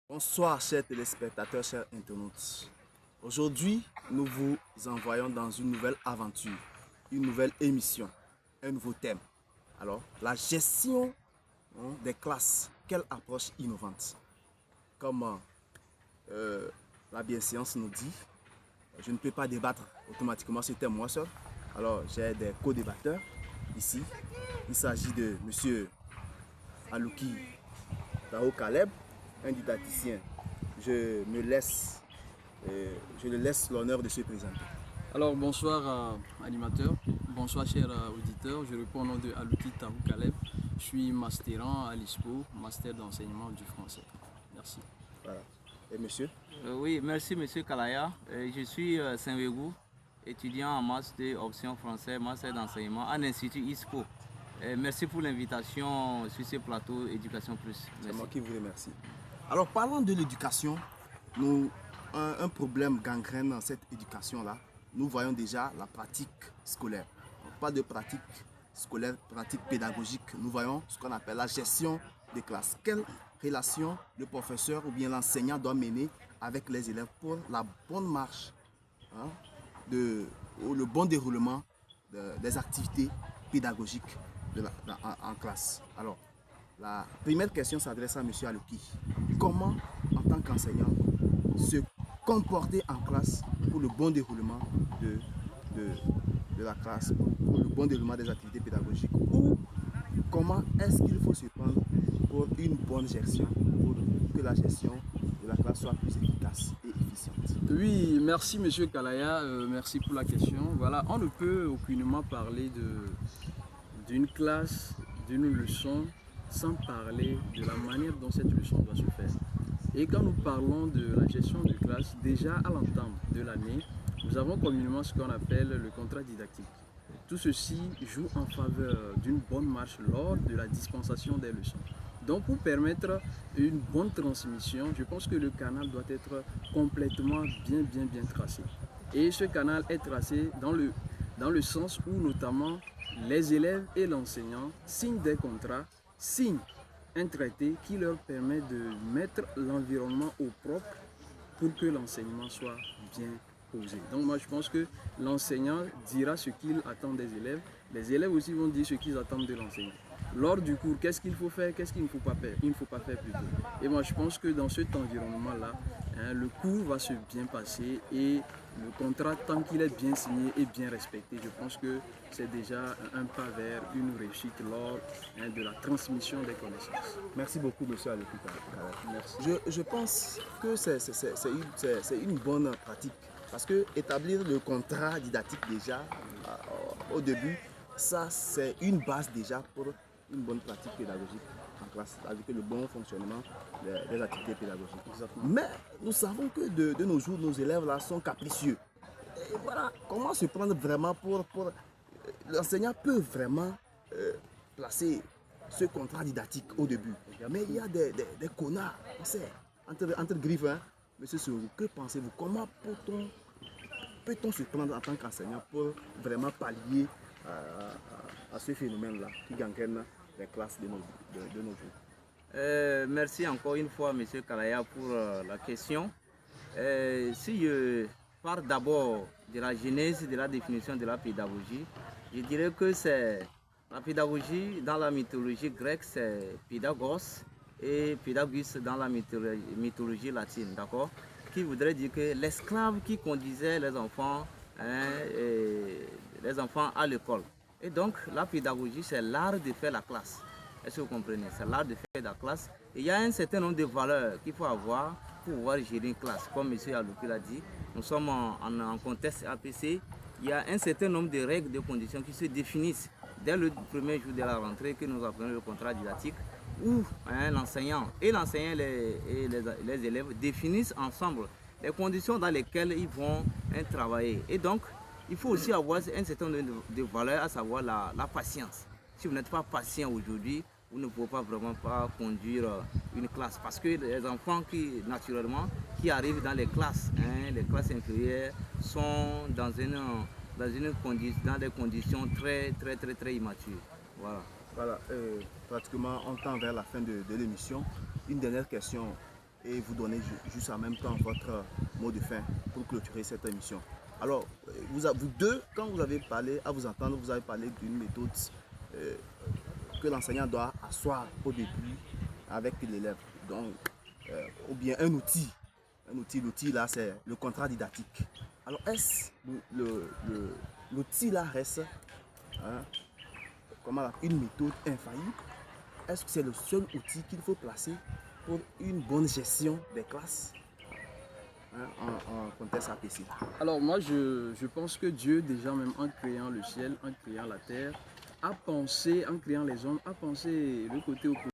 Bonsoir chers téléspectateurs, chers internautes. Aujourd'hui, nous vous envoyons dans une nouvelle aventure, une nouvelle émission, un nouveau thème. Alors, la gestion des classes, quelle approche innovante. Comme la bienséance nous dit, je ne peux pas débattre automatiquement ce thème moi seul. Alors, j'ai des co-débatteurs ici. Il s'agit de M. Alouki Tao Caleb, un didacticien. Je le laisse l'honneur de se présenter. Alors bonsoir animateur, bonsoir chers auditeurs, je réponds au nom de Alouki Tahou Caleb, je suis masterant à l'ISPO, master d'enseignement du français. Merci. Voilà. Et monsieur? Oui, merci monsieur Kalaya. Je suis Saint-Wégou, étudiant en master option français, master d'enseignement à l'Institut ISPO. Merci pour l'invitation sur ce plateau Éducation Plus. C'est moi qui vous remercie. Alors parlons de l'éducation. Un problème gangrène dans cette éducation-là. Nous voyons déjà la pratique scolaire. Pas de pratique scolaire, pratique pédagogique. Nous voyons ce qu'on appelle la gestion des classes. Quelle relation le professeur ou bien l'enseignant doit mener avec les élèves pour la bonne marche, ou le bon déroulement des activités pédagogiques en classe. Alors, la première question s'adresse à M. Alouki. Comment, en tant qu'enseignant, se comporter en classe pour le bon déroulement de la classe, pour le bon déroulement des activités pédagogiques, ou comment est-ce qu'il faut se prendre pour une bonne gestion, pour que la gestion de la classe soit plus efficace et efficiente? Oui, merci monsieur Kalaya, merci pour la question. Voilà, on ne peut aucunement parler d'une classe, d'une leçon, sans parler de la manière dont cette leçon doit se faire. Et quand nous parlons de la gestion de classe, déjà à l'entame de l'année, nous avons communément ce qu'on appelle le contrat didactique. Tout ceci joue en faveur d'une bonne marche lors de la dispensation des leçons. Donc pour permettre une bonne transmission, je pense que le canal doit être complètement bien tracé. Et ce canal est tracé dans le sens où notamment les élèves et l'enseignant signent des contrats, signent un traité qui leur permet de mettre l'environnement au propre pour que l'enseignement soit bien posé. Donc moi je pense que l'enseignant dira ce qu'il attend des élèves, les élèves aussi vont dire ce qu'ils attendent de l'enseignant. Lors du cours, qu'est-ce qu'il faut faire, qu'est-ce qu'il ne faut pas faire, il ne faut pas faire plutôt. Et moi je pense que dans cet environnement-là, le cours va se bien passer et le contrat, tant qu'il est bien signé et bien respecté, je pense que c'est déjà un pas vers une réussite lors de la transmission des connaissances. Merci beaucoup, M. Alouki. Merci. Je pense que c'est une bonne pratique. Parce que établir le contrat didactique déjà au début, ça c'est une base déjà pour une bonne pratique pédagogique en classe, avec le bon fonctionnement des activités pédagogiques. Exactement. Mais nous savons que de nos jours, nos élèves là sont capricieux. Et voilà, comment se prendre vraiment pour l'enseignant peut vraiment placer ce contrat didactique au début. Mais il y a des connards, on sait, entre griffes, hein. Monsieur Sourou, que pensez-vous? Comment peut-on se prendre en tant qu'enseignant pour vraiment pallier à ce phénomène-là qui gangrène les classes de nos jours? Merci encore une fois monsieur Kalaya pour la question. Si je pars d'abord de la genèse de la définition de la pédagogie, je dirais que c'est la pédagogie dans la mythologie grecque, c'est pédagogos, et pédagus dans la mythologie latine, d'accord, qui voudrait dire que l'esclave qui conduisait les enfants à l'école. Et donc la pédagogie, c'est l'art de faire la classe. Est-ce que vous comprenez? C'est l'art de faire la classe. Et il y a un certain nombre de valeurs qu'il faut avoir pour pouvoir gérer une classe. Comme M. Alouki l'a dit, nous sommes en contexte APC. Il y a un certain nombre de règles, de conditions qui se définissent dès le premier jour de la rentrée que nous apprenons le contrat didactique, où l'enseignant et les élèves définissent ensemble les conditions dans lesquelles ils vont travailler. Et donc, il faut aussi avoir un certain nombre de valeurs, à savoir la patience. Si vous n'êtes pas patient aujourd'hui, vous ne pouvez pas vraiment conduire une classe. Parce que les enfants naturellement, qui arrivent dans les classes inférieures, sont dans des conditions très immatures. Voilà, pratiquement on tend vers la fin de l'émission. Une dernière question et vous donner juste en même temps votre mot de fin pour clôturer cette émission. Alors, vous deux, quand vous avez parlé, à vous entendre, vous avez parlé d'une méthode que l'enseignant doit asseoir au début avec l'élève. Donc, ou bien un outil. L'outil là, c'est le contrat didactique. Alors, est-ce l'outil là reste une méthode infaillible? Est-ce que c'est le seul outil qu'il faut placer pour une bonne gestion des classes en contexte APC? Alors moi, je pense que Dieu, déjà même en créant le ciel, en créant la terre, a pensé, en créant les hommes, a pensé le côté opposé.